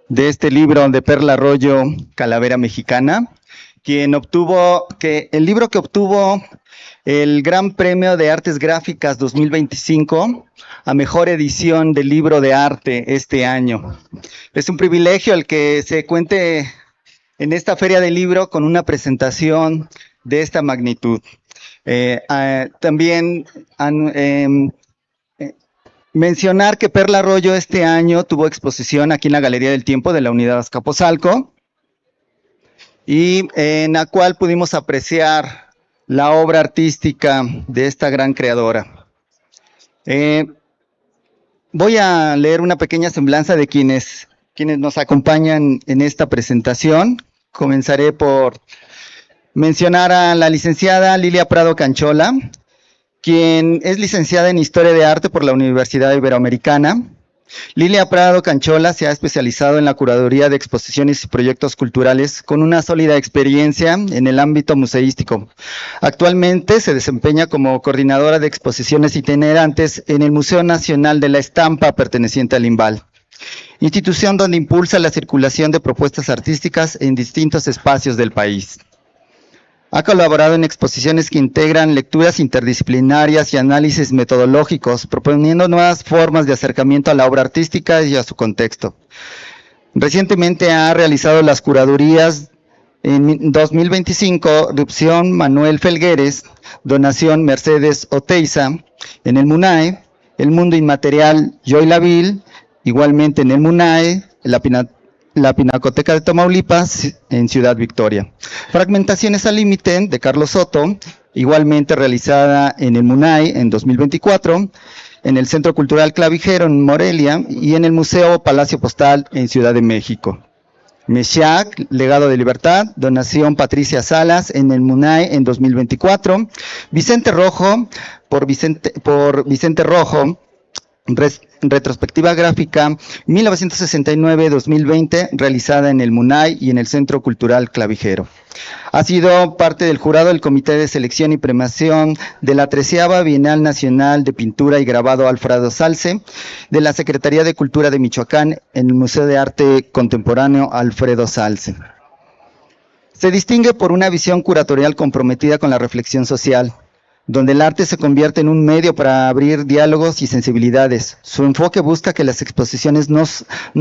de este libro de Perla Arroyo, Calavera Mexicana, el libro que obtuvo el Gran Premio de Artes Gráficas 2025 a mejor edición del libro de arte este año. Es un privilegio el que se cuente en esta feria del libro con una presentación de esta magnitud. También mencionar que Perla Arroyo este año tuvo exposición aquí en la Galería del Tiempo de la Unidad Azcapotzalco, y en la cual pudimos apreciar la obra artística de esta gran creadora. Voy a leer una pequeña semblanza de quienes nos acompañan en esta presentación. Comenzaré por mencionar a la licenciada Lilia Prado Canchola, quien es licenciada en Historia de Arte por la Universidad Iberoamericana. Lilia Prado Canchola se ha especializado en la curaduría de exposiciones y proyectos culturales con una sólida experiencia en el ámbito museístico. Actualmente se desempeña como coordinadora de exposiciones itinerantes en el Museo Nacional de la Estampa, perteneciente al INVAL, institución donde impulsa la circulación de propuestas artísticas en distintos espacios del país. Ha colaborado en exposiciones que integran lecturas interdisciplinarias y análisis metodológicos, proponiendo nuevas formas de acercamiento a la obra artística y a su contexto. Recientemente ha realizado las curadurías en 2025, Rupción Manuel Felgueres, Donación Mercedes Oteiza, en el MUNAE, El Mundo Inmaterial Joy Laville, igualmente en el MUNAE, la Pinacoteca de Tamaulipas, en Ciudad Victoria. Fragmentaciones al límite, de Carlos Soto, igualmente realizada en el MUNAI en 2024, en el Centro Cultural Clavijero en Morelia y en el Museo Palacio Postal en Ciudad de México. Meshack, Legado de Libertad, Donación Patricia Salas en el MUNAI en 2024. Vicente Rojo, por Vicente Rojo, retrospectiva gráfica 1969-2020, realizada en el MUNAI y en el Centro Cultural Clavijero. Ha sido parte del jurado del Comité de Selección y Premiación de la 13ª Bienal Nacional de Pintura y Grabado Alfredo Salce, de la Secretaría de Cultura de Michoacán, en el Museo de Arte Contemporáneo Alfredo Salce. Se distingue por una visión curatorial comprometida con la reflexión social, donde el arte se convierte en un medio para abrir diálogos y sensibilidades. Su enfoque busca que las exposiciones no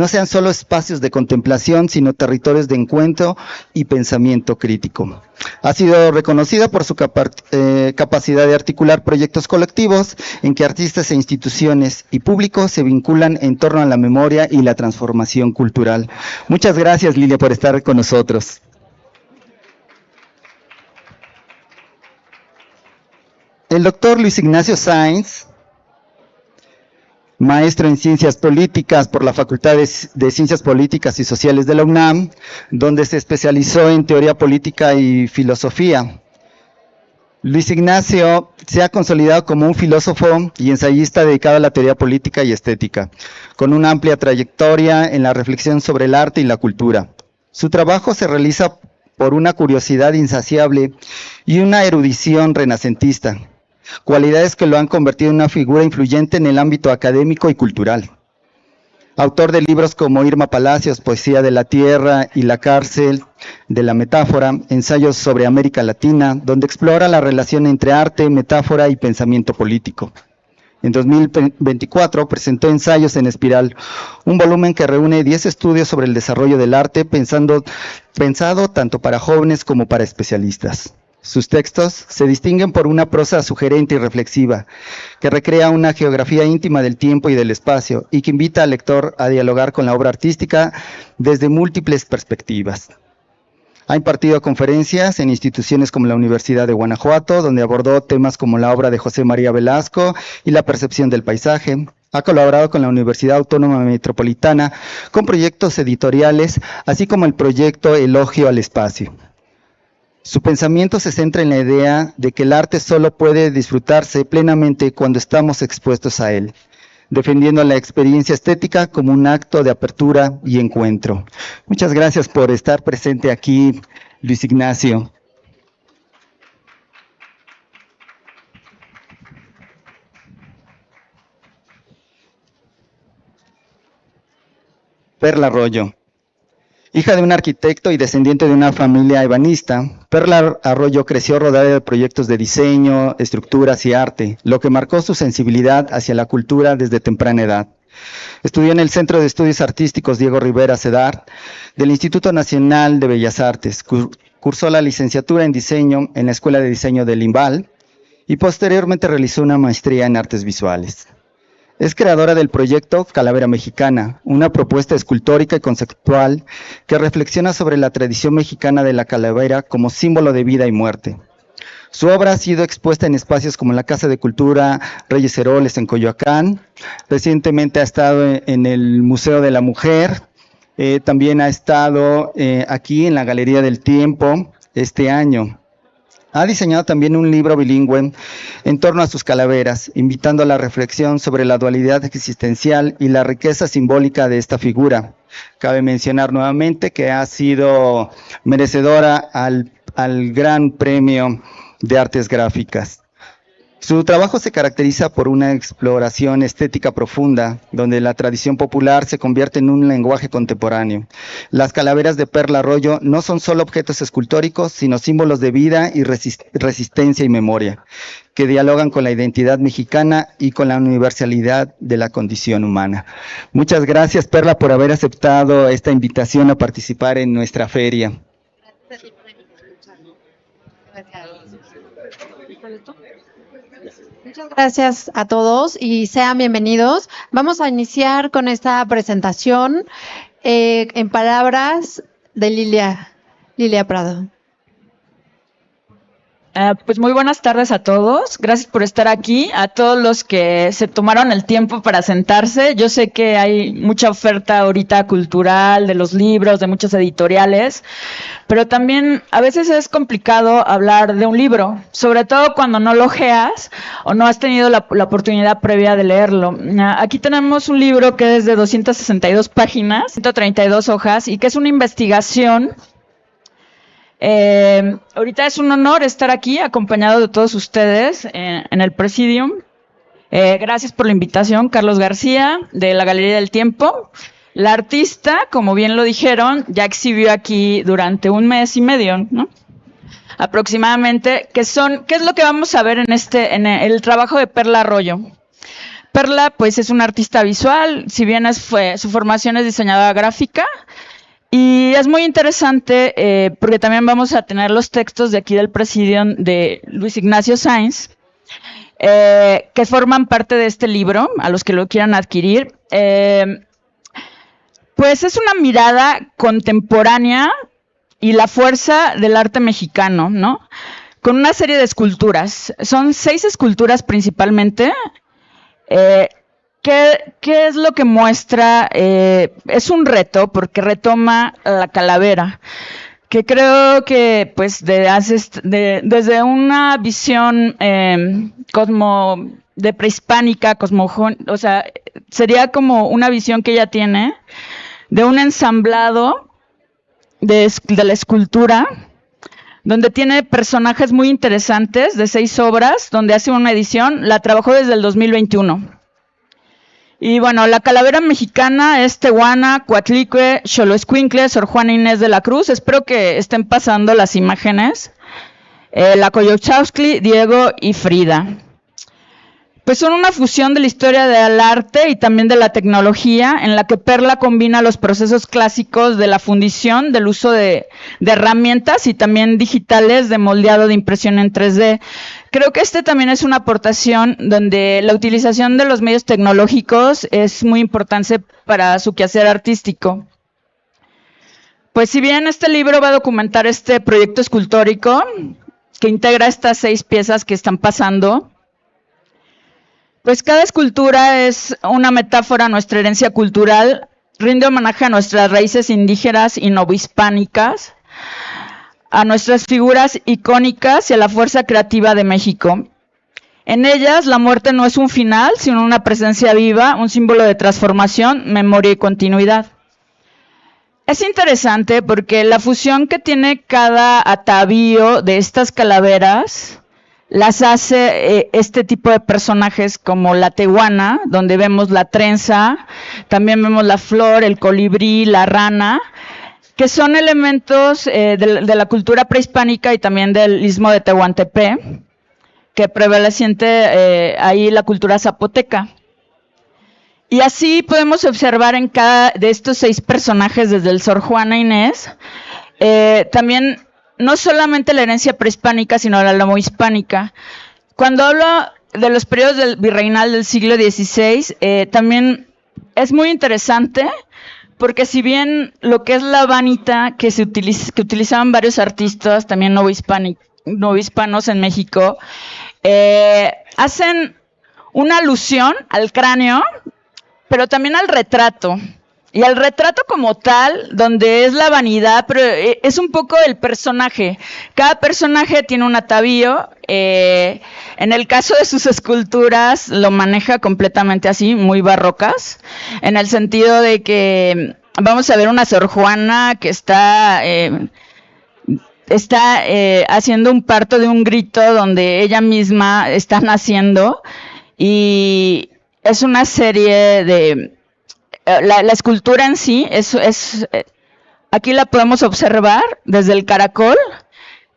sean solo espacios de contemplación, sino territorios de encuentro y pensamiento crítico. Ha sido reconocida por su capacidad de articular proyectos colectivos en que artistas e instituciones y públicos se vinculan en torno a la memoria y la transformación cultural. Muchas gracias, Lilia, por estar con nosotros. El doctor Luis Ignacio Sáenz, maestro en Ciencias Políticas por la Facultad de Ciencias Políticas y Sociales de la UNAM, donde se especializó en Teoría Política y Filosofía. Luis Ignacio se ha consolidado como un filósofo y ensayista dedicado a la teoría política y estética, con una amplia trayectoria en la reflexión sobre el arte y la cultura. Su trabajo se realiza por una curiosidad insaciable y una erudición renacentista, cualidades que lo han convertido en una figura influyente en el ámbito académico y cultural. Autor de libros como Irma Palacios, Poesía de la Tierra y La Cárcel de la Metáfora, ensayos sobre América Latina, donde explora la relación entre arte, metáfora y pensamiento político. En 2024 presentó Ensayos en Espiral, un volumen que reúne 10 estudios sobre el desarrollo del arte, pensado tanto para jóvenes como para especialistas. Sus textos se distinguen por una prosa sugerente y reflexiva, que recrea una geografía íntima del tiempo y del espacio, y que invita al lector a dialogar con la obra artística desde múltiples perspectivas. Ha impartido conferencias en instituciones como la Universidad de Guanajuato, donde abordó temas como la obra de José María Velasco y la percepción del paisaje. Ha colaborado con la Universidad Autónoma Metropolitana con proyectos editoriales, así como el proyecto Elogio al Espacio. Su pensamiento se centra en la idea de que el arte solo puede disfrutarse plenamente cuando estamos expuestos a él, defendiendo la experiencia estética como un acto de apertura y encuentro. Muchas gracias por estar presente aquí, Luis Ignacio. Perla Arroyo. Hija de un arquitecto y descendiente de una familia ebanista, Perla Arroyo creció rodeada de proyectos de diseño, estructuras y arte, lo que marcó su sensibilidad hacia la cultura desde temprana edad. Estudió en el Centro de Estudios Artísticos Diego Rivera Sedar del Instituto Nacional de Bellas Artes. Cursó la licenciatura en diseño en la Escuela de Diseño del IMBAL y posteriormente realizó una maestría en artes visuales. Es creadora del proyecto Calavera Mexicana, una propuesta escultórica y conceptual que reflexiona sobre la tradición mexicana de la calavera como símbolo de vida y muerte. Su obra ha sido expuesta en espacios como la Casa de Cultura Reyes Heroles en Coyoacán. Recientemente ha estado en el Museo de la Mujer. También ha estado aquí en la Galería del Tiempo este año. Ha diseñado también un libro bilingüe en torno a sus calaveras, invitando a la reflexión sobre la dualidad existencial y la riqueza simbólica de esta figura. Cabe mencionar nuevamente que ha sido merecedora al Gran Premio de Artes Gráficas. Su trabajo se caracteriza por una exploración estética profunda, donde la tradición popular se convierte en un lenguaje contemporáneo. Las calaveras de Perla Arroyo no son solo objetos escultóricos, sino símbolos de vida y resistencia y memoria, que dialogan con la identidad mexicana y con la universalidad de la condición humana. Muchas gracias, Perla, por haber aceptado esta invitación a participar en nuestra feria. Muchas gracias a todos y sean bienvenidos. Vamos a iniciar con esta presentación en palabras de Lilia Prado. Pues muy buenas tardes a todos. Gracias por estar aquí. A todos los que se tomaron el tiempo para sentarse. Yo sé que hay mucha oferta ahorita cultural, de los libros, de muchas editoriales, pero también a veces es complicado hablar de un libro, sobre todo cuando no lo ojeas o no has tenido la oportunidad previa de leerlo. Aquí tenemos un libro que es de 262 páginas, 132 hojas y que es una investigación. Ahorita es un honor estar aquí acompañado de todos ustedes en el Presidium. Gracias por la invitación, Carlos García, de la Galería del Tiempo. La artista, como bien lo dijeron, ya exhibió aquí durante 1 mes y medio, ¿no? Aproximadamente, ¿qué es lo que vamos a ver en el trabajo de Perla Arroyo? Perla, pues, es una artista visual, si bien su formación es diseñadora gráfica. Y es muy interesante porque también vamos a tener los textos de aquí del Presidium de Luis Ignacio Sáenz, que forman parte de este libro, a los que lo quieran adquirir. Pues es una mirada contemporánea y la fuerza del arte mexicano, ¿no? Con una serie de esculturas. Son 6 esculturas principalmente. ¿Qué es lo que muestra? Es un reto porque retoma la calavera, que creo que pues desde una visión de prehispánica, o sea, sería como una visión que ella tiene de un ensamblado de la escultura, donde tiene personajes muy interesantes de 6 obras, donde hace una edición, la trabajó desde el 2021. Y bueno, la calavera mexicana es Tehuana, Coatlicue, Xoloescuincle, Sor Juana Inés de la Cruz. Espero que estén pasando las imágenes. La Coyolxauhqui, Diego y Frida. Pues son una fusión de la historia del arte y también de la tecnología, en la que Perla combina los procesos clásicos de la fundición, del uso de herramientas y también digitales de moldeado de impresión en 3D. Creo que también es una aportación donde la utilización de los medios tecnológicos es muy importante para su quehacer artístico. Pues si bien este libro va a documentar este proyecto escultórico que integra estas 6 piezas que están pasando, pues cada escultura es una metáfora a nuestra herencia cultural, rinde homenaje a nuestras raíces indígenas y novohispánicas, a nuestras figuras icónicas y a la fuerza creativa de México. En ellas, la muerte no es un final, sino una presencia viva, un símbolo de transformación, memoria y continuidad. Es interesante porque la fusión que tiene cada atavío de estas calaveras las hace este tipo de personajes como la tehuana, donde vemos la trenza, también vemos la flor, el colibrí, la rana, que son elementos de la cultura prehispánica y también del istmo de Tehuantepec, que prevaleciente ahí la cultura zapoteca. Y así podemos observar en cada de estos 6 personajes, desde el Sor Juana Inés, también no solamente la herencia prehispánica, sino la novohispánica. Cuando hablo de los periodos del virreinal del siglo XVI, también es muy interesante, porque si bien lo que es la vanita que utilizaban varios artistas, también novohispanos en México, hacen una alusión al cráneo, pero también al retrato. Y al retrato como tal, donde es la vanidad, pero es un poco el personaje. Cada personaje tiene un atavío. En el caso de sus esculturas, lo maneja completamente así, muy barrocas, en el sentido de que vamos a ver una Sor Juana que está haciendo un parto de un grito donde ella misma está naciendo, y es una serie de... La escultura en sí, aquí la podemos observar desde el caracol.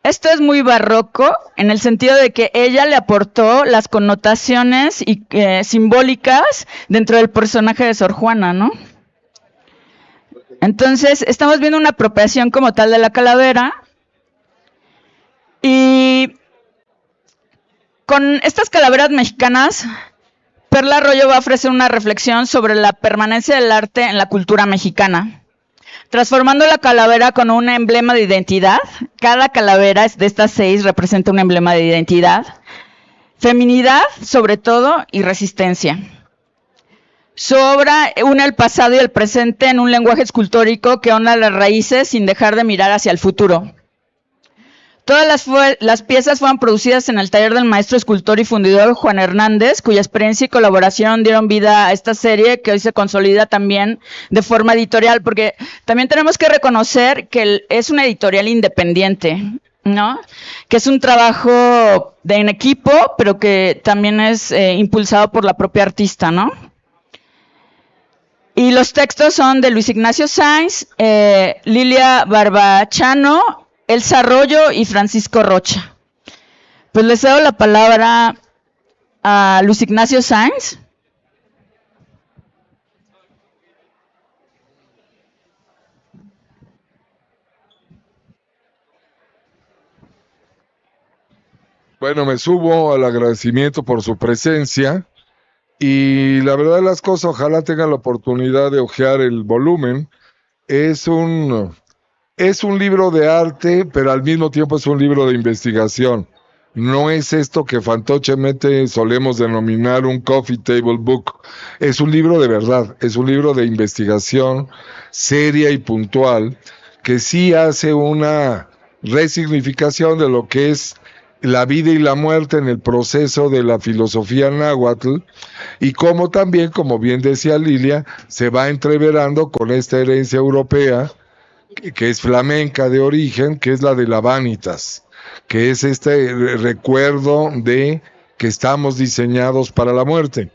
Esto es muy barroco, en el sentido de que ella le aportó las connotaciones simbólicas dentro del personaje de Sor Juana, ¿no? Entonces, estamos viendo una apropiación como tal de la calavera. Y con estas calaveras mexicanas, Perla Arroyo va a ofrecer una reflexión sobre la permanencia del arte en la cultura mexicana, transformando la calavera con un emblema de identidad. Cada calavera de estas 6 representa un emblema de identidad, feminidad sobre todo y resistencia. Su obra une el pasado y el presente en un lenguaje escultórico que honra las raíces sin dejar de mirar hacia el futuro. Todas las piezas fueron producidas en el taller del maestro escultor y fundidor Juan Hernández, cuya experiencia y colaboración dieron vida a esta serie, que hoy se consolida también de forma editorial, porque también tenemos que reconocer que es una editorial independiente, ¿no? Que es un trabajo en equipo, pero que también es impulsado por la propia artista, ¿no? Y los textos son de Luis Ignacio Sáenz, Lilia Barbachano, Elsa Arroyo y Francisco Rocha. Pues les cedo la palabra a Luis Ignacio Sáenz. Bueno, me subo al agradecimiento por su presencia, y la verdad de las cosas, ojalá tengan la oportunidad de hojear el volumen. Es un libro de arte, pero al mismo tiempo es un libro de investigación. No es esto que fantochemente solemos denominar un coffee table book. Es un libro de verdad, es un libro de investigación seria y puntual, que sí hace una resignificación de lo que es la vida y la muerte en el proceso de la filosofía náhuatl, y cómo también, como bien decía Lilia, se va entreverando con esta herencia europea, que es flamenca de origen, que es la de la vanitas, que es este recuerdo de que estamos diseñados para la muerte.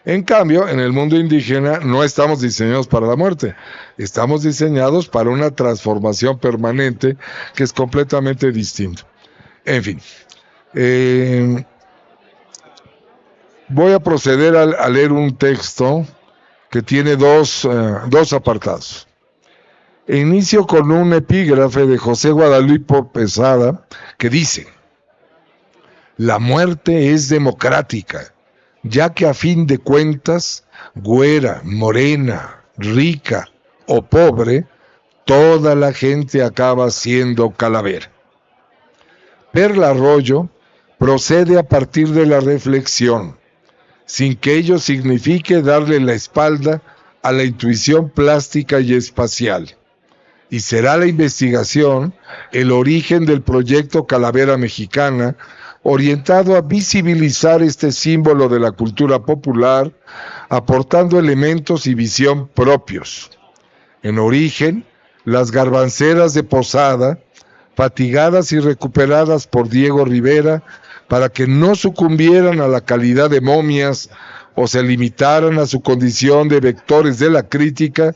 En cambio, en el mundo indígena no estamos diseñados para la muerte, estamos diseñados para una transformación permanente que es completamente distinto. En fin, voy a proceder a leer un texto que tiene dos apartados. Inicio con un epígrafe de José Guadalupe Pesada que dice: la muerte es democrática, ya que a fin de cuentas, güera, morena, rica o pobre, toda la gente acaba siendo calavera. Perla Arroyo procede a partir de la reflexión, sin que ello signifique darle la espalda a la intuición plástica y espacial. Y será la investigación el origen del proyecto Calavera Mexicana, orientado a visibilizar este símbolo de la cultura popular, aportando elementos y visión propios. En origen, las garbanceras de Posada, fatigadas y recuperadas por Diego Rivera, para que no sucumbieran a la calidad de momias o se limitaran a su condición de vectores de la crítica,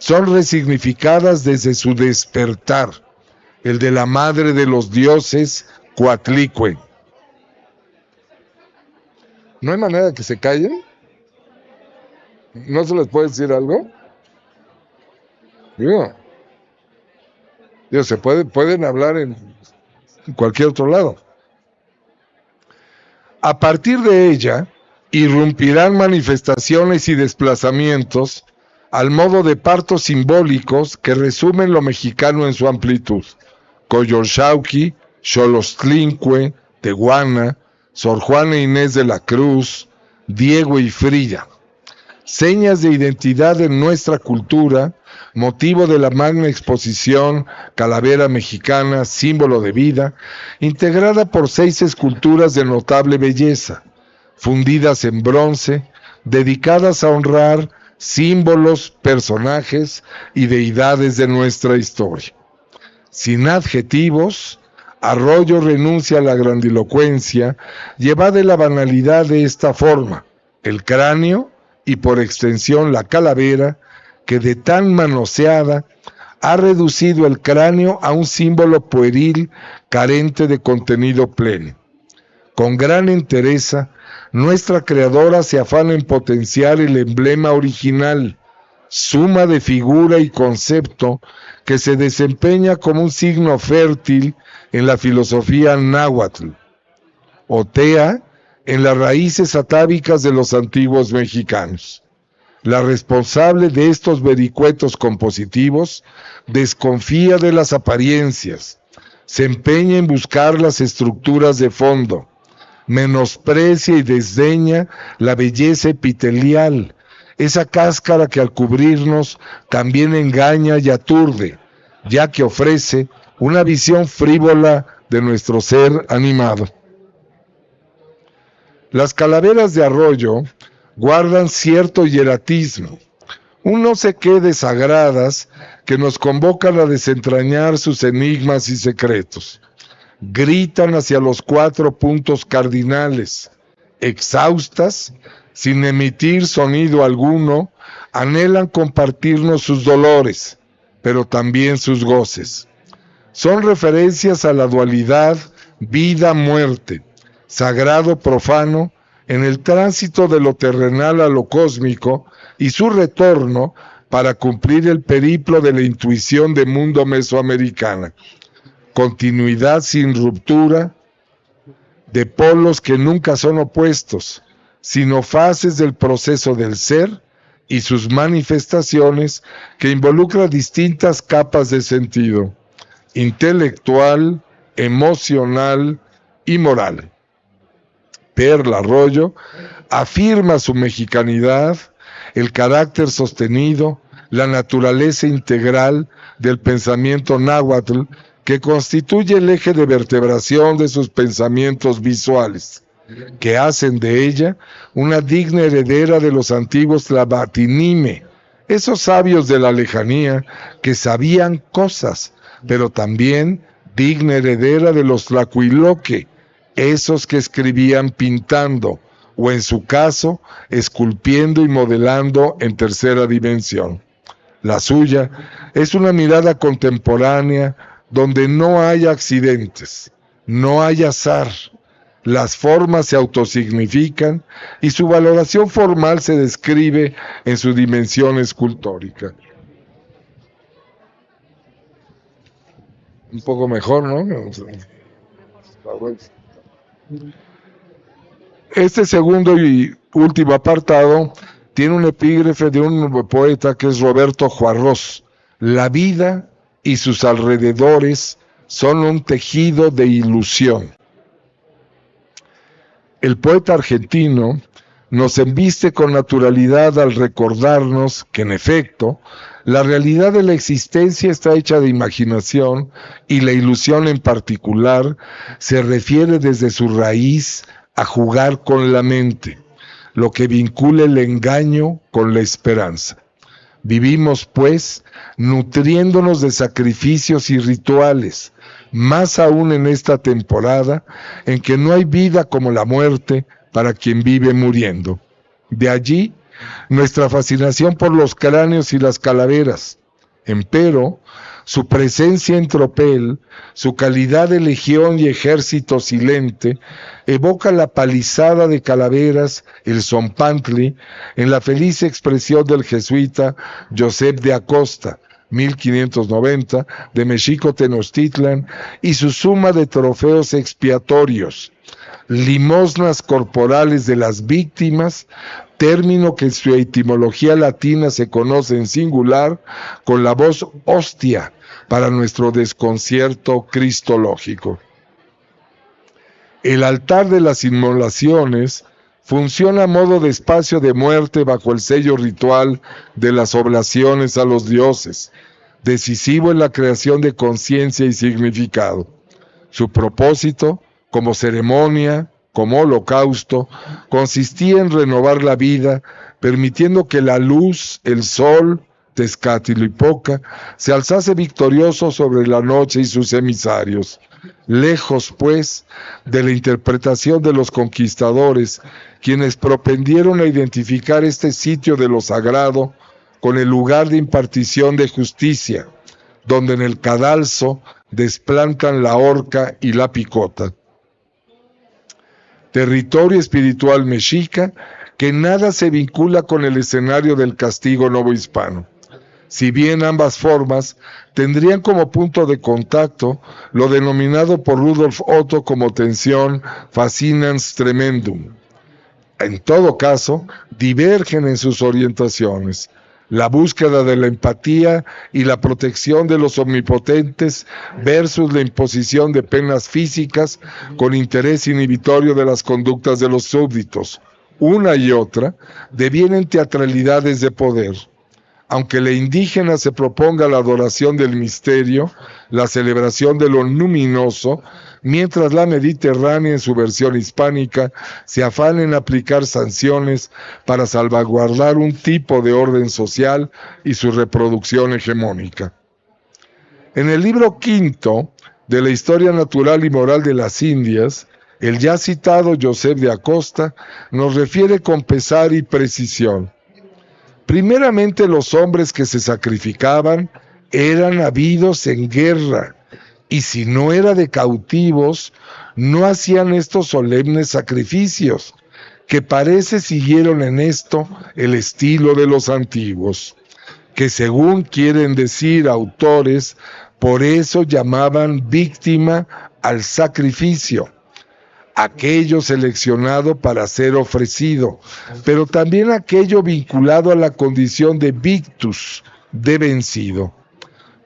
son resignificadas desde su despertar, el de la madre de los dioses, Coatlicue. ¿No hay manera de que se callen? ¿No se les puede decir algo? Digo, se pueden hablar en cualquier otro lado. A partir de ella, irrumpirán manifestaciones y desplazamientos al modo de partos simbólicos que resumen lo mexicano en su amplitud. Coyolxauhqui, Xolostlinque, Tehuana, Sor Juana Inés de la Cruz, Diego y Frida. Señas de identidad en nuestra cultura, motivo de la magna exposición Calavera Mexicana, símbolo de vida, integrada por 6 esculturas de notable belleza, fundidas en bronce, dedicadas a honrar símbolos, personajes y deidades de nuestra historia. Sin adjetivos, Arroyo renuncia a la grandilocuencia, llevada de la banalidad de esta forma, el cráneo y por extensión la calavera, que de tan manoseada ha reducido el cráneo a un símbolo pueril carente de contenido pleno. Con gran entereza, nuestra creadora se afana en potenciar el emblema original, suma de figura y concepto que se desempeña como un signo fértil en la filosofía náhuatl, otea en las raíces atávicas de los antiguos mexicanos. La responsable de estos vericuetos compositivos desconfía de las apariencias, se empeña en buscar las estructuras de fondo, menosprecia y desdeña la belleza epitelial, esa cáscara que al cubrirnos también engaña y aturde, ya que ofrece una visión frívola de nuestro ser animado. Las calaveras de Arroyo guardan cierto hieratismo, un no sé qué de sagradas que nos convocan a desentrañar sus enigmas y secretos. Gritan hacia los 4 puntos cardinales, exhaustas, sin emitir sonido alguno, anhelan compartirnos sus dolores, pero también sus goces. Son referencias a la dualidad vida-muerte, sagrado-profano, en el tránsito de lo terrenal a lo cósmico y su retorno para cumplir el periplo de la intuición de mundo mesoamericana. Continuidad sin ruptura, de polos que nunca son opuestos, sino fases del proceso del ser y sus manifestaciones que involucran distintas capas de sentido, intelectual, emocional y moral. Perla Arroyo afirma su mexicanidad, el carácter sostenido, la naturaleza integral del pensamiento náhuatl que constituye el eje de vertebración de sus pensamientos visuales, que hacen de ella una digna heredera de los antiguos Tlabatinime, esos sabios de la lejanía que sabían cosas, pero también digna heredera de los Tlacuiloque, esos que escribían pintando, o en su caso, esculpiendo y modelando en tercera dimensión. La suya es una mirada contemporánea donde no hay accidentes, no hay azar, las formas se autosignifican y su valoración formal se describe en su dimensión escultórica. Un poco mejor, ¿no? Este segundo y último apartado tiene un epígrafe de un poeta que es Roberto Juarros. La vida y sus alrededores son un tejido de ilusión. El poeta argentino nos embiste con naturalidad al recordarnos que, en efecto, la realidad de la existencia está hecha de imaginación y la ilusión en particular se refiere desde su raíz a jugar con la mente, lo que vincula el engaño con la esperanza. Vivimos, pues, nutriéndonos de sacrificios y rituales, más aún en esta temporada en que no hay vida como la muerte para quien vive muriendo. De allí nuestra fascinación por los cráneos y las calaveras. Empero, su presencia en tropel, su calidad de legión y ejército silente, evoca la palizada de calaveras, el zompantli, en la feliz expresión del jesuita Josep de Acosta, 1590, de Mexico Tenochtitlan, y su suma de trofeos expiatorios, limosnas corporales de las víctimas, término que en su etimología latina se conoce en singular con la voz hostia para nuestro desconcierto cristológico. El altar de las inmolaciones funciona a modo de espacio de muerte bajo el sello ritual de las oblaciones a los dioses, decisivo en la creación de conciencia y significado. Su propósito, como ceremonia, como holocausto, consistía en renovar la vida, permitiendo que la luz, el sol, Tezcatlipoca, se alzase victorioso sobre la noche y sus emisarios. Lejos, pues, de la interpretación de los conquistadores, quienes propendieron a identificar este sitio de lo sagrado con el lugar de impartición de justicia, donde en el cadalso desplantan la horca y la picota. Territorio espiritual mexica que nada se vincula con el escenario del castigo novohispano. Si bien ambas formas tendrían como punto de contacto lo denominado por Rudolf Otto como tensión fascinans tremendum. En todo caso, divergen en sus orientaciones. La búsqueda de la empatía y la protección de los omnipotentes versus la imposición de penas físicas con interés inhibitorio de las conductas de los súbditos. Una y otra devienen teatralidades de poder. Aunque la indígena se proponga la adoración del misterio, la celebración de lo luminoso, mientras la mediterránea en su versión hispánica se afana en aplicar sanciones para salvaguardar un tipo de orden social y su reproducción hegemónica. En el libro quinto de la Historia Natural y Moral de las Indias, el ya citado Josep de Acosta nos refiere con pesar y precisión. Primeramente, los hombres que se sacrificaban eran habidos en guerra, y si no era de cautivos, no hacían estos solemnes sacrificios, que parece siguieron en esto el estilo de los antiguos, que según quieren decir autores, por eso llamaban víctima al sacrificio, aquello seleccionado para ser ofrecido, pero también aquello vinculado a la condición de victus, de vencido,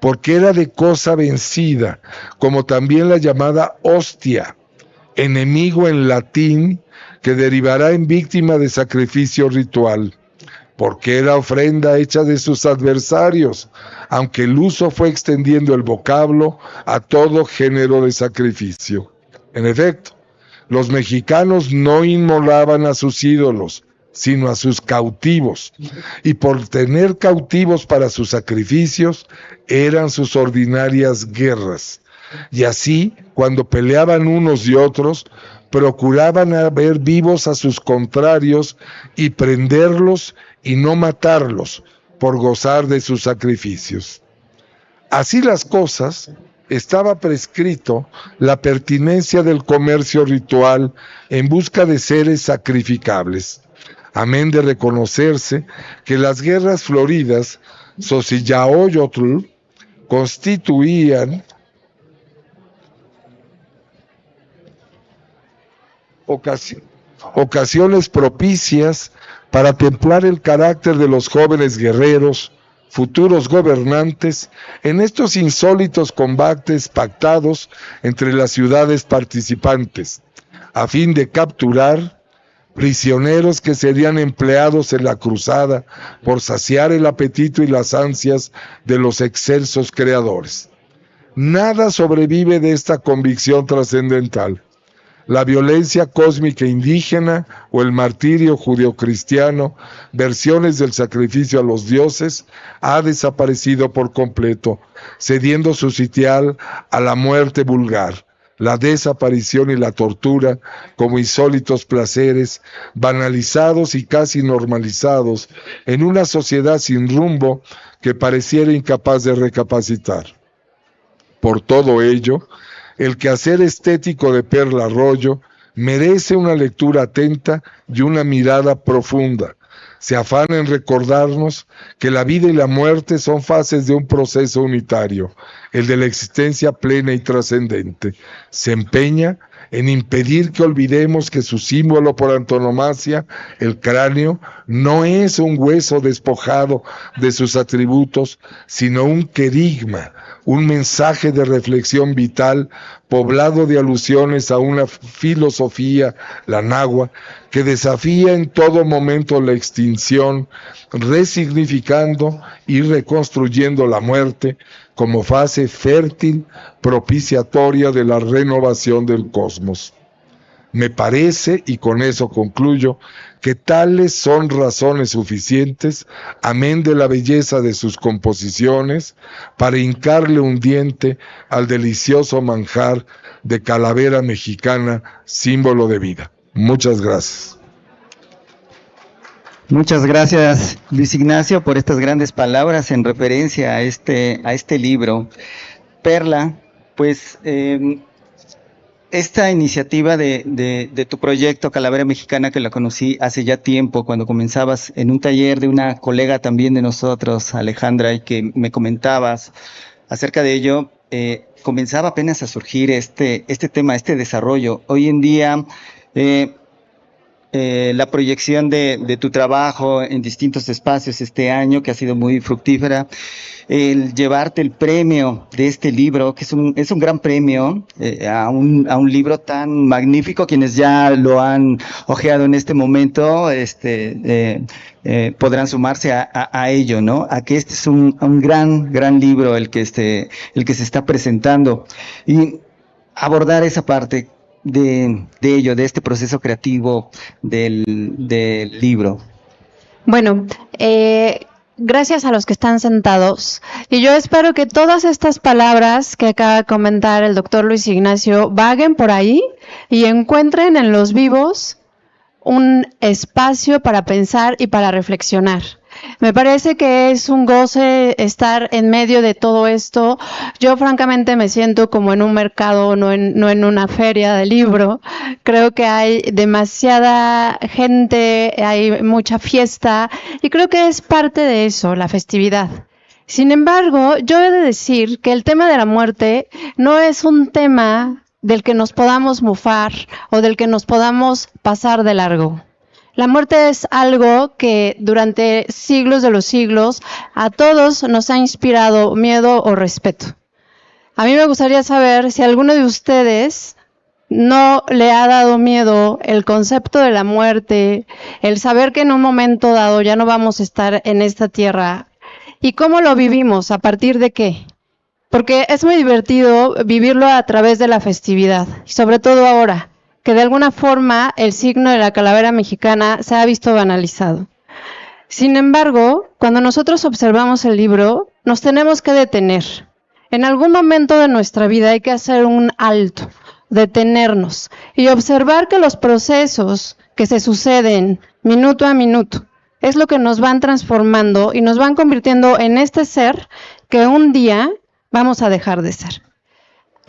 porque era de cosa vencida, como también la llamada hostia, enemigo en latín, que derivará en víctima de sacrificio ritual, porque era ofrenda hecha de sus adversarios, aunque el uso fue extendiendo el vocablo a todo género de sacrificio. En efecto, los mexicanos no inmolaban a sus ídolos, sino a sus cautivos, y por tener cautivos para sus sacrificios, eran sus ordinarias guerras. Y así, cuando peleaban unos y otros, procuraban haber vivos a sus contrarios y prenderlos y no matarlos, por gozar de sus sacrificios. Así las cosas, estaba prescrito la pertinencia del comercio ritual en busca de seres sacrificables, amén de reconocerse que las guerras floridas, Xochillaoyotl, constituían ocasiones propicias para templar el carácter de los jóvenes guerreros, futuros gobernantes, en estos insólitos combates pactados entre las ciudades participantes, a fin de capturar prisioneros que serían empleados en la cruzada por saciar el apetito y las ansias de los excelsos creadores. Nada sobrevive de esta convicción trascendental. La violencia cósmica indígena o el martirio judeocristiano, versiones del sacrificio a los dioses, ha desaparecido por completo, cediendo su sitial a la muerte vulgar, la desaparición y la tortura como insólitos placeres, banalizados y casi normalizados en una sociedad sin rumbo que pareciera incapaz de recapacitar. Por todo ello, el quehacer estético de Perla Arroyo merece una lectura atenta y una mirada profunda. Se afana en recordarnos que la vida y la muerte son fases de un proceso unitario, el de la existencia plena y trascendente. Se empeña en impedir que olvidemos que su símbolo por antonomasia, el cráneo, no es un hueso despojado de sus atributos, sino un querigma, un mensaje de reflexión vital poblado de alusiones a una filosofía, la náhuatl, que desafía en todo momento la extinción, resignificando y reconstruyendo la muerte como fase fértil, propiciatoria de la renovación del cosmos. Me parece, y con eso concluyo, que tales son razones suficientes, amén de la belleza de sus composiciones, para hincarle un diente al delicioso manjar de calavera mexicana, símbolo de vida. Muchas gracias. Muchas gracias, Luis Ignacio, por estas grandes palabras en referencia a este libro. Perla, pues esta iniciativa de tu proyecto Calavera Mexicana, que la conocí hace ya tiempo, cuando comenzabas en un taller de una colega también de nosotros, Alejandra, y que me comentabas acerca de ello, comenzaba apenas a surgir este tema, este desarrollo. Hoy en día, la proyección de tu trabajo en distintos espacios este año, que ha sido muy fructífera, el llevarte el premio de este libro, que es un gran premio, a un libro tan magnífico. Quienes ya lo han hojeado en este momento, podrán sumarse a ello, ¿no? A que este es un gran libro el que se está presentando, y abordar esa parte de ello, de este proceso creativo del libro. Bueno, gracias a los que están sentados, y yo espero que todas estas palabras que acaba de comentar el doctor Luis Ignacio vaguen por ahí y encuentren en los vivos un espacio para pensar y para reflexionar. Me parece que es un goce estar en medio de todo esto. Yo francamente me siento como en un mercado, no en una feria de libro. Creo que hay demasiada gente, hay mucha fiesta, y creo que es parte de eso, la festividad. Sin embargo, yo he de decir que el tema de la muerte no es un tema del que nos podamos mofar o del que nos podamos pasar de largo. La muerte es algo que durante siglos de los siglos a todos nos ha inspirado miedo o respeto. A mí me gustaría saber si a alguno de ustedes no le ha dado miedo el concepto de la muerte, el saber que en un momento dado ya no vamos a estar en esta tierra, y cómo lo vivimos, a partir de qué. Porque es muy divertido vivirlo a través de la festividad, y sobre todo ahora, que de alguna forma el signo de la calavera mexicana se ha visto banalizado. Sin embargo, cuando nosotros observamos el libro, nos tenemos que detener. En algún momento de nuestra vida hay que hacer un alto, detenernos y observar que los procesos que se suceden minuto a minuto es lo que nos van transformando y nos van convirtiendo en este ser que un día vamos a dejar de ser.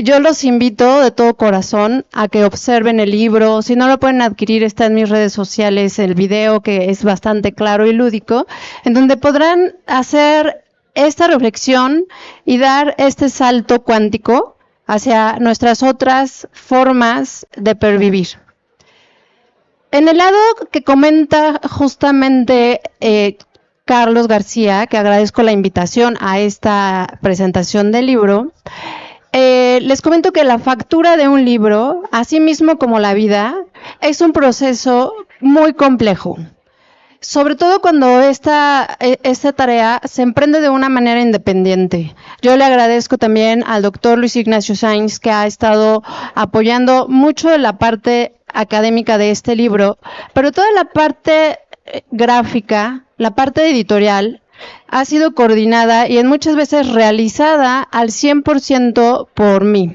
Yo los invito de todo corazón a que observen el libro. Si no lo pueden adquirir, está en mis redes sociales el video, que es bastante claro y lúdico, en donde podrán hacer esta reflexión y dar este salto cuántico hacia nuestras otras formas de pervivir. En el lado que comenta justamente Carlos García, que agradezco la invitación a esta presentación del libro, les comento que la factura de un libro, así mismo como la vida, es un proceso muy complejo. Sobre todo cuando esta tarea se emprende de una manera independiente. Yo le agradezco también al doctor Luis Ignacio Sainz, que ha estado apoyando mucho en la parte académica de este libro, pero toda la parte gráfica, la parte editorial, ha sido coordinada y en muchas veces realizada al 100% por mí.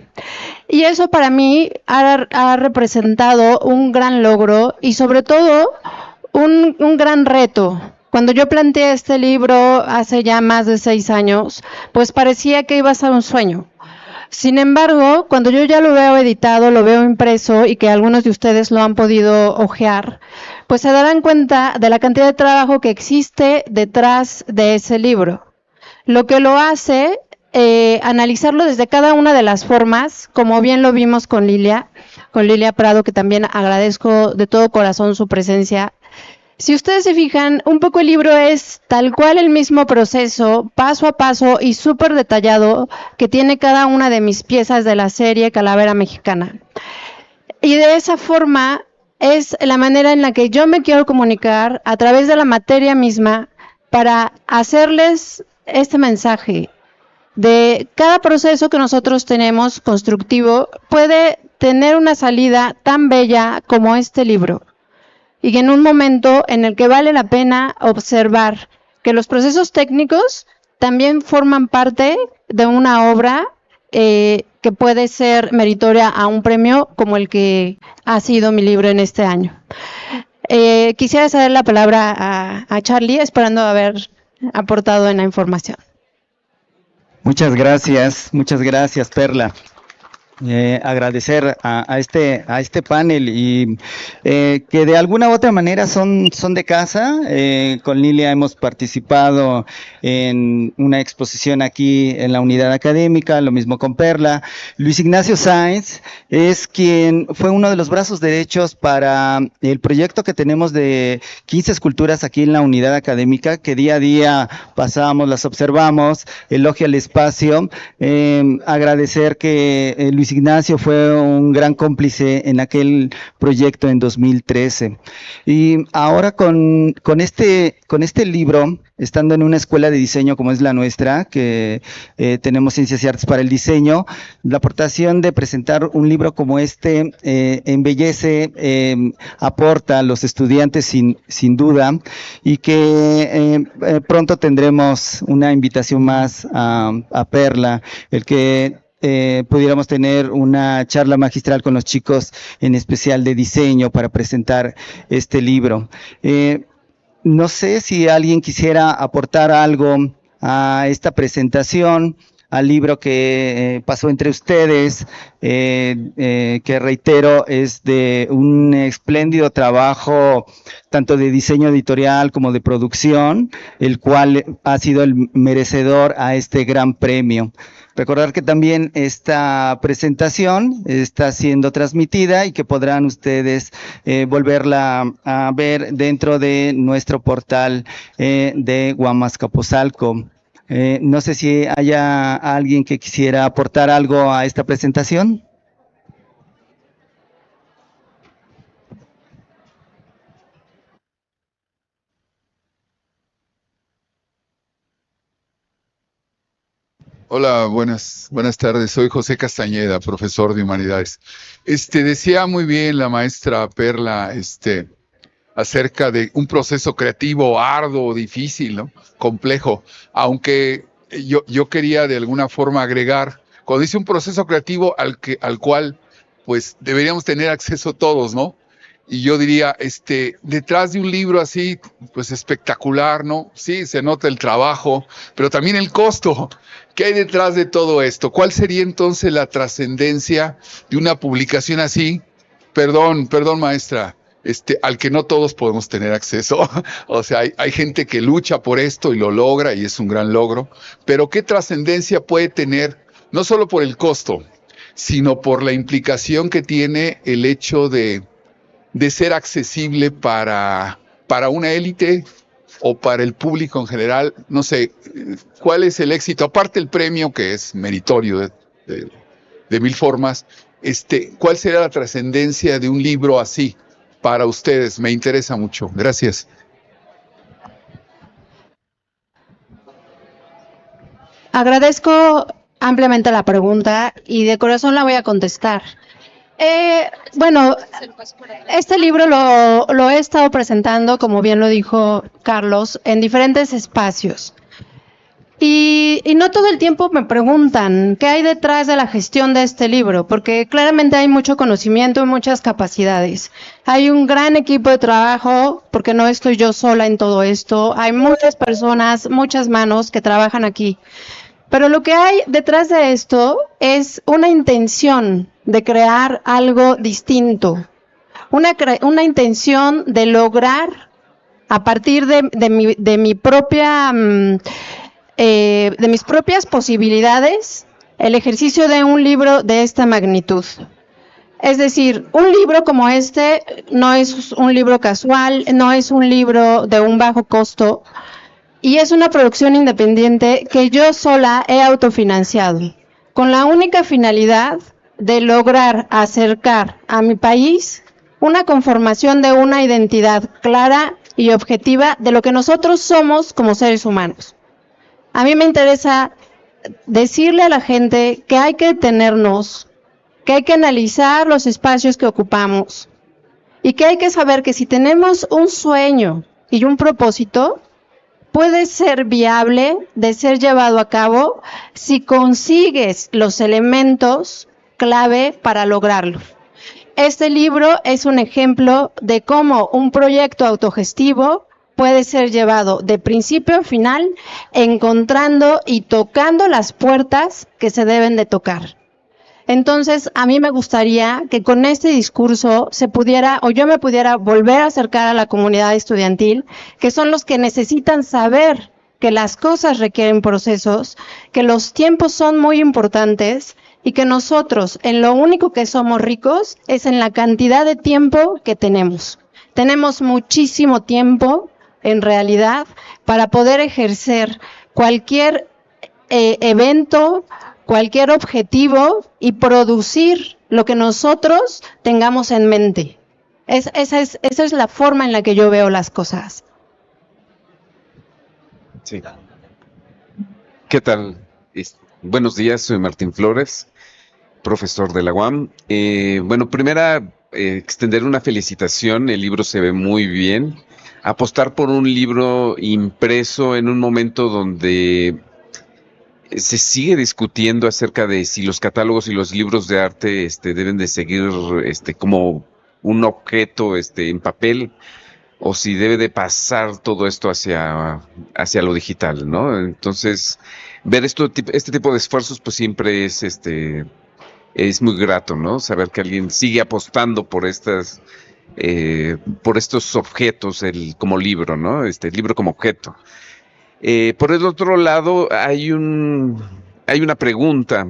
Y eso para mí ha representado un gran logro y sobre todo un gran reto. Cuando yo planteé este libro hace ya más de 6 años, pues parecía que iba a ser un sueño. Sin embargo, cuando yo ya lo veo editado, lo veo impreso y que algunos de ustedes lo han podido hojear, pues se darán cuenta de la cantidad de trabajo que existe detrás de ese libro. Lo que lo hace analizarlo desde cada una de las formas, como bien lo vimos con Lilia Prado, que también agradezco de todo corazón su presencia. Si ustedes se fijan, un poco el libro es tal cual el mismo proceso, paso a paso y súper detallado que tiene cada una de mis piezas de la serie Calavera Mexicana. Y de esa forma es la manera en la que yo me quiero comunicar a través de la materia misma para hacerles este mensaje de cada proceso que nosotros tenemos constructivo puede tener una salida tan bella como este libro. Y que en un momento en el que vale la pena observar que los procesos técnicos también forman parte de una obra que puede ser meritoria a un premio como el que ha sido mi libro en este año. Quisiera ceder la palabra a Charlie, esperando haber aportado en la información. Muchas gracias, Perla. Agradecer a este panel y que de alguna u otra manera son de casa. Con Lilia hemos participado en una exposición aquí en la unidad académica, lo mismo con Perla. Luis Ignacio Sáenz fue uno de los brazos derechos para el proyecto que tenemos de 15 esculturas aquí en la unidad académica, que día a día pasamos, las observamos, elogio al espacio. Agradecer que Luis Ignacio fue un gran cómplice en aquel proyecto en 2013. Y ahora con este libro, estando en una escuela de diseño como es la nuestra, que tenemos Ciencias y Artes para el Diseño, la aportación de presentar un libro como este embellece, aporta a los estudiantes sin duda, y que pronto tendremos una invitación más a Perla, el que pudiéramos tener una charla magistral con los chicos, en especial de diseño, para presentar este libro. No sé si alguien quisiera aportar algo a esta presentación, al libro que pasó entre ustedes, que reitero es de un espléndido trabajo tanto de diseño editorial como de producción, el cual ha sido el merecedor a este gran premio. Recordar que también esta presentación está siendo transmitida y que podrán ustedes volverla a ver dentro de nuestro portal de Huamascapozalco. No sé si haya alguien que quisiera aportar algo a esta presentación. Hola, buenas tardes. Soy José Castañeda, profesor de Humanidades. Decía muy bien la maestra Perla, acerca de un proceso creativo arduo, difícil, ¿no? Complejo. Aunque yo quería de alguna forma agregar, cuando dice un proceso creativo al cual, pues, deberíamos tener acceso todos, ¿no? Y yo diría, detrás de un libro así, pues espectacular, ¿no? Sí, se nota el trabajo, pero también el costo. ¿Qué hay detrás de todo esto? ¿Cuál sería entonces la trascendencia de una publicación así? Perdón, maestra, al que no todos podemos tener acceso. O sea, hay gente que lucha por esto y lo logra y es un gran logro. Pero ¿qué trascendencia puede tener? No solo por el costo, sino por la implicación que tiene el hecho de ser accesible para una élite o para el público en general. No sé, ¿cuál es el éxito? Aparte el premio, que es meritorio de mil formas, ¿cuál será la trascendencia de un libro así para ustedes? Me interesa mucho. Gracias. Agradezco ampliamente la pregunta y de corazón la voy a contestar. Bueno, este libro lo he estado presentando, como bien lo dijo Carlos, en diferentes espacios. Y no todo el tiempo me preguntan qué hay detrás de la gestión de este libro, porque claramente hay mucho conocimiento y muchas capacidades. Hay un gran equipo de trabajo, porque no estoy yo sola en todo esto. Hay muchas personas, muchas manos que trabajan aquí. Pero lo que hay detrás de esto es una intención de crear algo distinto. Una intención de lograr, a partir de mi propia... de mis propias posibilidades, el ejercicio de un libro de esta magnitud. Es decir, un libro como este no es un libro casual, no es un libro de un bajo costo, y es una producción independiente que yo sola he autofinanciado, con la única finalidad de lograr acercar a mi país una conformación de una identidad clara y objetiva de lo que nosotros somos como seres humanos. A mí me interesa decirle a la gente que hay que detenernos, que hay que analizar los espacios que ocupamos y que hay que saber que si tenemos un sueño y un propósito, puede ser viable de ser llevado a cabo si consigues los elementos clave para lograrlo. Este libro es un ejemplo de cómo un proyecto autogestivo puede ser llevado de principio a final, encontrando y tocando las puertas que se deben de tocar. Entonces, a mí me gustaría que con este discurso se pudiera, o yo me pudiera volver a acercar a la comunidad estudiantil, que son los que necesitan saber que las cosas requieren procesos, que los tiempos son muy importantes y que nosotros, en lo único que somos ricos, es en la cantidad de tiempo que tenemos. Tenemos muchísimo tiempo, en realidad, para poder ejercer cualquier evento, cualquier objetivo y producir lo que nosotros tengamos en mente. Esa es la forma en la que yo veo las cosas. Sí. ¿Qué tal? Buenos días, soy Martín Flores, profesor de la UAM. Primero, extender una felicitación, el libro se ve muy bien. Apostar por un libro impreso en un momento donde se sigue discutiendo acerca de si los catálogos y los libros de arte deben de seguir como un objeto en papel o si debe de pasar todo esto hacia lo digital, ¿no? Entonces, ver este tipo de esfuerzos pues siempre es muy grato, ¿no? Saber que alguien sigue apostando por estos objetos como libro, ¿no? Libro como objeto. Por el otro lado, hay una pregunta.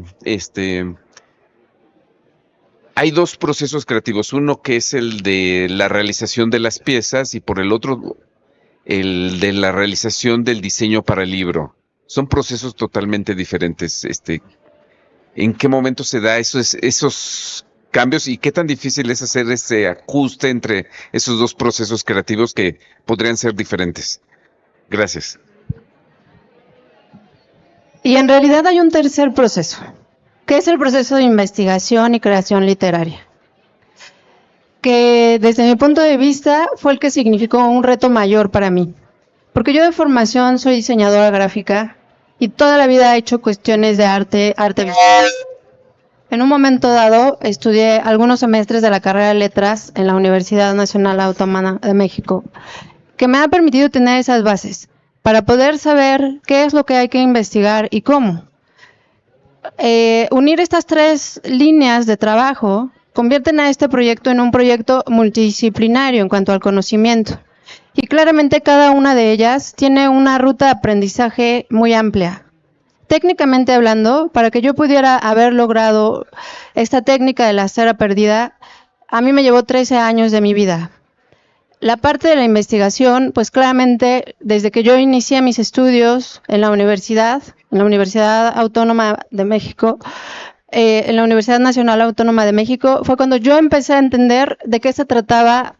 Hay dos procesos creativos. Uno que es el de la realización de las piezas y por el otro, el de la realización del diseño para el libro. Son procesos totalmente diferentes. ¿En qué momento se da esos cambios y qué tan difícil es hacer ese ajuste entre esos dos procesos creativos que podrían ser diferentes? Gracias. Y en realidad hay un tercer proceso, que es el proceso de investigación y creación literaria, que desde mi punto de vista fue el que significó un reto mayor para mí, porque yo de formación soy diseñadora gráfica y toda la vida he hecho cuestiones de arte visual. En un momento dado estudié algunos semestres de la carrera de letras en la Universidad Nacional Autónoma de México, que me ha permitido tener esas bases para poder saber qué es lo que hay que investigar y cómo. Unir estas tres líneas de trabajo convierten a este proyecto en un proyecto multidisciplinario en cuanto al conocimiento. Y claramente cada una de ellas tiene una ruta de aprendizaje muy amplia. Técnicamente hablando, para que yo pudiera haber logrado esta técnica de la cera perdida, a mí me llevó 13 años de mi vida. La parte de la investigación, pues claramente desde que yo inicié mis estudios en la Universidad Autónoma de México, en la Universidad Nacional Autónoma de México, fue cuando yo empecé a entender de qué se trataba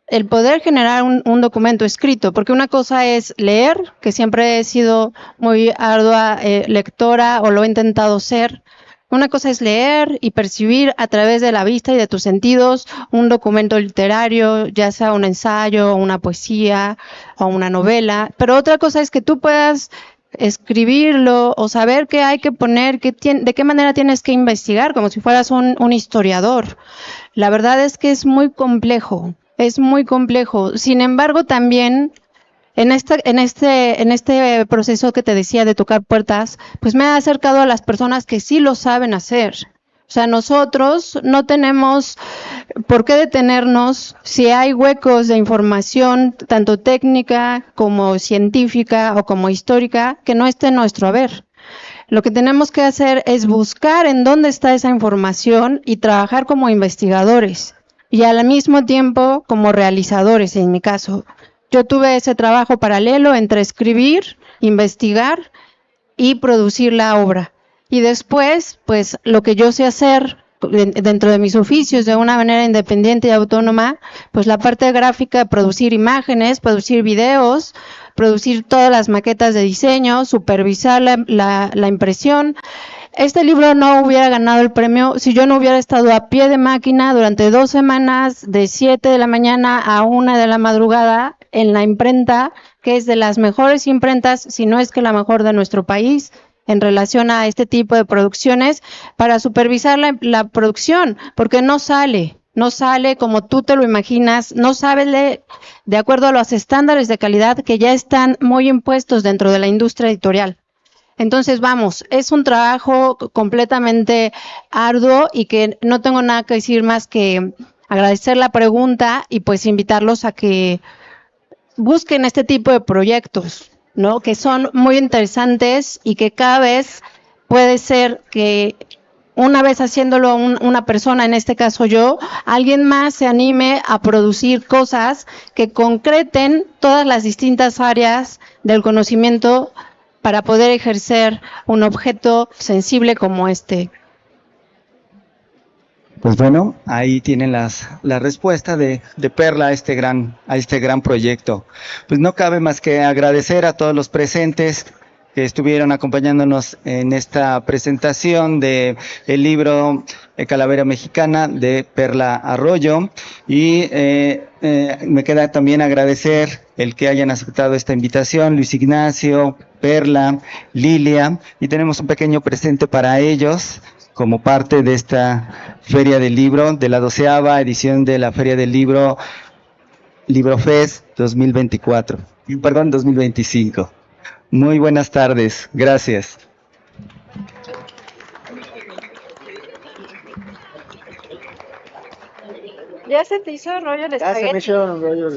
el poder generar un documento escrito, porque una cosa es leer, que siempre he sido muy ardua lectora o lo he intentado ser. Una cosa es leer y percibir a través de la vista y de tus sentidos un documento literario, ya sea un ensayo, una poesía o una novela, pero otra cosa es que tú puedas escribirlo o saber qué hay que poner, de qué manera tienes que investigar, como si fueras un historiador. La verdad es que es muy complejo, es muy complejo. Sin embargo, también en este proceso que te decía de tocar puertas, pues me ha acercado a las personas que sí lo saben hacer. O sea, nosotros no tenemos por qué detenernos si hay huecos de información, tanto técnica como científica o como histórica, que no esté en nuestro haber. Lo que tenemos que hacer es buscar en dónde está esa información y trabajar como investigadores y al mismo tiempo como realizadores, en mi caso. Yo tuve ese trabajo paralelo entre escribir, investigar y producir la obra. Y después, pues lo que yo sé hacer dentro de mis oficios de una manera independiente y autónoma, pues la parte gráfica, producir imágenes, producir videos, producir todas las maquetas de diseño, supervisar la impresión. Este libro no hubiera ganado el premio si yo no hubiera estado a pie de máquina durante 2 semanas, de 7 de la mañana a 1 de la madrugada, en la imprenta, que es de las mejores imprentas, si no es que la mejor de nuestro país, en relación a este tipo de producciones, para supervisar la producción, porque no sale como tú te lo imaginas, no sale de acuerdo a los estándares de calidad que ya están muy impuestos dentro de la industria editorial. Entonces, vamos, es un trabajo completamente arduo y que no tengo nada que decir más que agradecer la pregunta y pues invitarlos a que busquen este tipo de proyectos, ¿no? Que son muy interesantes y que cada vez puede ser que una vez haciéndolo una persona, en este caso yo, alguien más se anime a producir cosas que concreten todas las distintas áreas del conocimiento para poder ejercer un objeto sensible como este. Pues bueno, ahí tienen la respuesta de Perla a este gran proyecto. Pues no cabe más que agradecer a todos los presentes que estuvieron acompañándonos en esta presentación de el libro Calavera Mexicana de Perla Arroyo, y me queda también agradecer el que hayan aceptado esta invitación, Luis Ignacio, Perla, Lilia, y tenemos un pequeño presente para ellos como parte de esta Feria del Libro, de la 12ª edición de la Feria del Libro, LibroFest 2025. Muy buenas tardes, gracias. ¿Ya se te hizo rollo el espagueti? Ya se me hizo rollo.